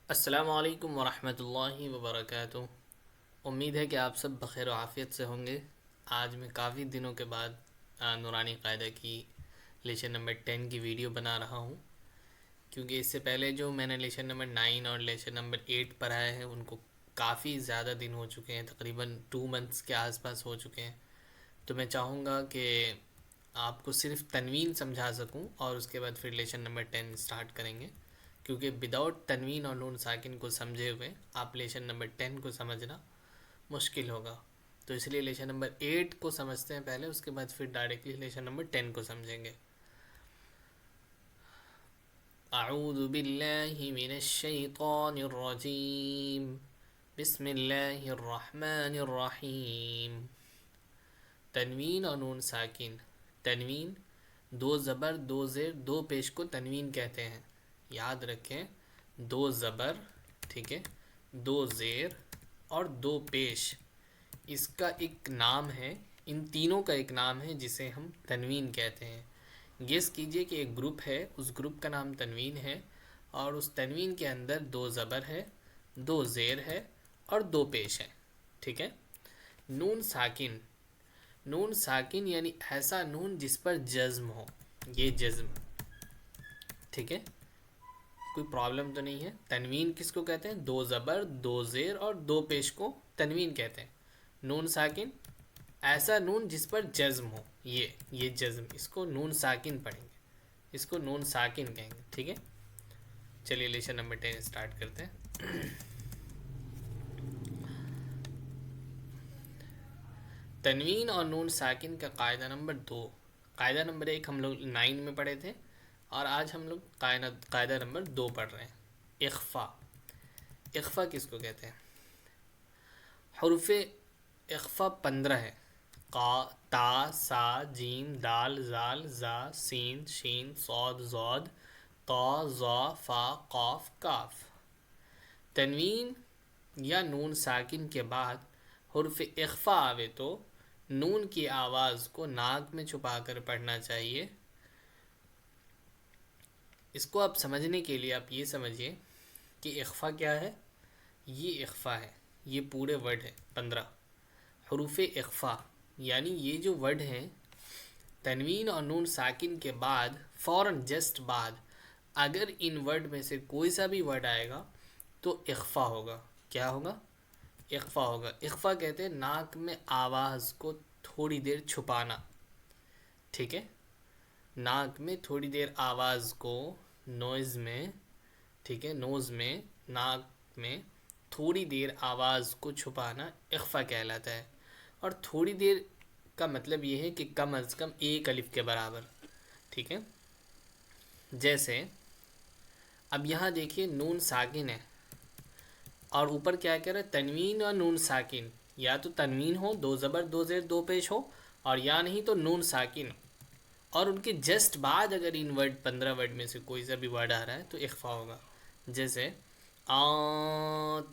السلام علیکم ورحمۃ اللہ وبرکاتہ۔ امید ہے کہ آپ سب بخیر و عافیت سے ہوں گے۔ آج میں کافی دنوں کے بعد نورانی قاعدہ کی لیسن نمبر 10 کی ویڈیو بنا رہا ہوں، کیونکہ اس سے پہلے جو میں نے لیسن نمبر 9 اور لیسن نمبر 8 پڑھائے ہیں ان کو کافی زیادہ دن ہو چکے ہیں، تقریباً 2 منتھس کے آس پاس ہو چکے ہیں۔ تو میں چاہوں گا کہ آپ کو صرف تنوین سمجھا سکوں اور اس کے بعد پھر لیسن نمبر 10 سٹارٹ کریں گے، کیونکہ وداؤٹ تنوین اور نون ساکن کو سمجھے ہوئے آپ لیسن نمبر 10 کو سمجھنا مشکل ہوگا۔ تو اس لیے لیسن نمبر 8 کو سمجھتے ہیں پہلے، اس کے بعد پھر ڈائریکٹلی لیسن نمبر 10 کو سمجھیں گے۔ اعوذ باللہ من الشیطان الرجیم، بسم اللہ الرحمن الرحیم۔ تنوین اور نون ساکن۔ تنوین، دو زبر دو زیر دو پیش کو تنوین کہتے ہیں۔ یاد رکھیں، دو زبر، ٹھیک ہے، دو زیر اور دو پیش، اس کا ایک نام ہے، ان تینوں کا ایک نام ہے جسے ہم تنوین کہتے ہیں۔ گیس کیجئے کہ ایک گروپ ہے، اس گروپ کا نام تنوین ہے، اور اس تنوین کے اندر دو زبر ہے، دو زیر ہے اور دو پیش ہے، ٹھیک ہے۔ نون ساکن۔ نون ساکن یعنی ایسا نون جس پر جزم ہو، یہ جزم، ٹھیک ہے، کوئی پرابلم تو نہیں ہے۔ تنوین کس کو کہتے ہیں؟ دو زبر دو زیر اور دو پیش کو تنوین کہتے ہیں۔ نون ساکن، ایسا نون جس پر جزم ہو، یہ جزم، اس کو نون ساکن پڑھیں گے، اس کو نون ساکن کہیں گے، ٹھیک ہے۔ چلیے لیسن نمبر 10 سٹارٹ کرتے ہیں۔ تنوین اور نون ساکن کا قاعدہ نمبر 2۔ قاعدہ نمبر 1 ہم لوگ 9 میں پڑھے تھے، اور آج ہم لوگ قاعدہ نمبر 2 پڑھ رہے ہیں، اخفا۔ اخفا کس کو کہتے ہیں؟ حروف اخفا 15 ہے، قا، تا، سا، جیم، دال، زال، زا، سین، شین، صاد، ضاد، طا، ظا، فا، قاف، کاف۔ تنوین یا نون ساکن کے بعد حرف اخفا آوے تو نون کی آواز کو ناک میں چھپا کر پڑھنا چاہیے۔ اس کو آپ سمجھنے کے لیے آپ یہ سمجھیے کہ اخفا کیا ہے۔ یہ اخفا ہے، یہ پورے ورڈ ہے 15 حروف اخفا، یعنی یہ جو ورڈ ہیں تنوین اور نون ساکن کے بعد فوراً جسٹ بعد اگر ان ورڈ میں سے کوئی سا بھی ورڈ آئے گا تو اخفا ہوگا۔ کیا ہوگا؟ اخفا ہوگا۔ اخفا کہتے ہیں ناک میں آواز کو تھوڑی دیر چھپانا، ٹھیک ہے، ناک میں تھوڑی دیر آواز کو نوائز میں، ٹھیک ہے، نوز میں، ناک میں تھوڑی دیر آواز کو چھپانا اخفا کہلاتا ہے۔ اور تھوڑی دیر کا مطلب یہ ہے کہ کم از کم ایک الف کے برابر، ٹھیک ہے۔ جیسے اب یہاں دیکھیے نون ساکن ہے، اور اوپر کیا کہہ رہا ہے؟ تنوین اور نون ساکن، یا تو تنوین ہو، دو زبر دو زیر دو پیش ہو، اور یا نہیں تو نون ساکن، اور ان کے جسٹ بعد اگر ان ورڈ 15 ورڈ میں سے کوئی سا بھی ورڈ آ رہا ہے تو اخفا ہوگا۔ جیسے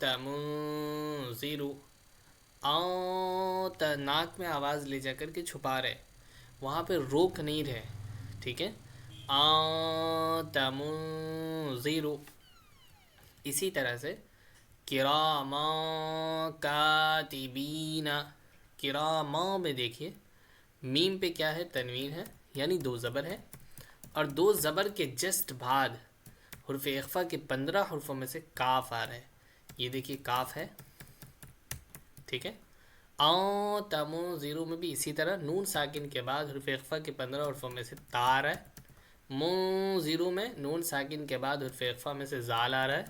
تمنذرو، ناک میں آواز لے جا کر کے چھپا رہے، وہاں پہ روک نہیں رہے، ٹھیک ہے، تمنذرو۔ اسی طرح سے کراما کاتبین، کراما میں دیکھیے میم پہ کیا ہے؟ تنوین ہے، یعنی دو زبر ہے، اور دو زبر کے جسٹ بعد حرف اخفا کے 15 حرفوں میں سے کاف آ رہا ہے، یہ دیکھیے کاف ہے، ٹھیک ہے۔ تمو زیرو میں بھی اسی طرح نون ساکن کے بعد حرف اخفا کے 15 حرفوں میں سے تا آ رہا ہے۔ مو زیرو میں نون ساکن کے بعد حرف اخفا میں سے زال آ رہا ہے،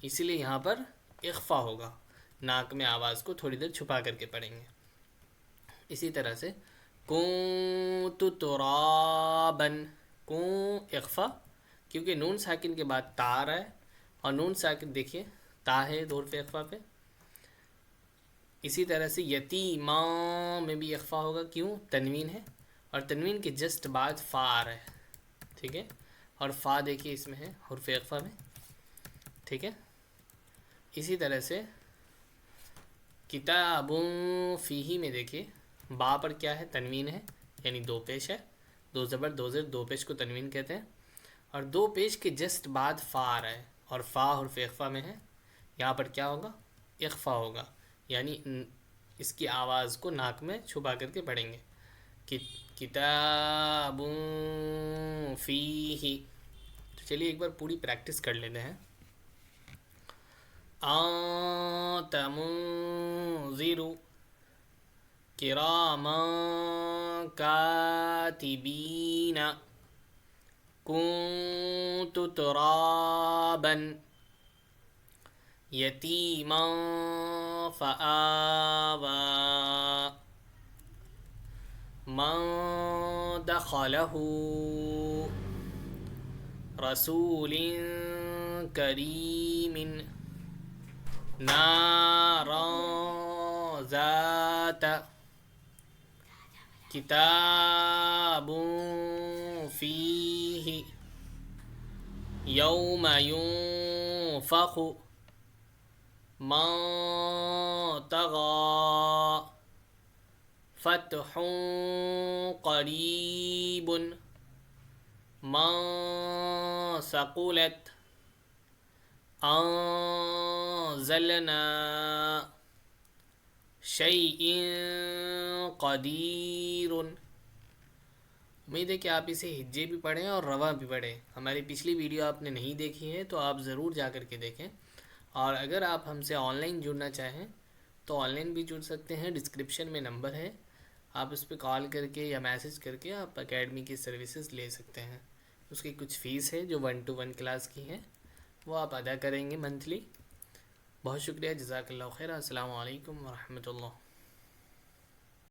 اسی لیے یہاں پر اخفا ہوگا، ناک میں آواز کو تھوڑی دیر چھپا کر کے پڑھیں گے۔ اسی طرح سے کنت ترابن، کون اخفا، کیونکہ نون ساکن کے بعد تا آ رہا ہے، اور نون ساکن دیکھیے تا ہے دو حرف اخفا پہ۔ اسی طرح سے یتیما میں بھی اخفا ہوگا، کیوں؟ تنوین ہے، اور تنوین کے جسٹ بعد فا آ رہا ہے، ٹھیک ہے، اور فا دیکھیے اس میں ہے حرف اخفا میں، ٹھیک ہے۔ اسی طرح سے کتاب فیہی میں دیکھیے با پر کیا ہے؟ تنوین ہے، یعنی دو پیش ہے، دو زبر دو زیر دو پیش کو تنوین کہتے ہیں، اور دو پیش کے جسٹ بعد فا آ رہا ہے، اور فا حرف اخفا میں ہے، یہاں پر کیا ہوگا؟ اخفا ہوگا، یعنی اس کی آواز کو ناک میں چھپا کر کے پڑھیں گے. کتاب فیہ. تو چلیے ایک بار پوری پریکٹس کر لیتے ہیں. انت منذر کراما کاتبین کنت ترابا یتیما فآوى من دخله رسول کریم نارا ذات کتاب فیہ یوم ينفخ من طغى فتح قریب من ثقلت انزلنا شیء قدیر. امید ہے کہ آپ اسے ہجے بھی پڑھیں اور رواں بھی پڑھیں. ہماری پچھلی ویڈیو آپ نے نہیں دیکھی ہے تو آپ ضرور جا کر کے دیکھیں. اور اگر آپ ہم سے آن لائن جڑنا چاہیں تو آن لائن بھی جڑ سکتے ہیں. ڈسکرپشن میں نمبر ہے، آپ اس پہ کال کر کے یا میسج کر کے آپ اکیڈمی کی سروسز لے سکتے ہیں. اس کی کچھ فیس ہے جو 1 to 1 کلاس کی ہے، وہ آپ ادا کریں گے منتھلی. بہت شکریہ، جزاک اللہ خیر. السلام علیکم ورحمۃ اللہ.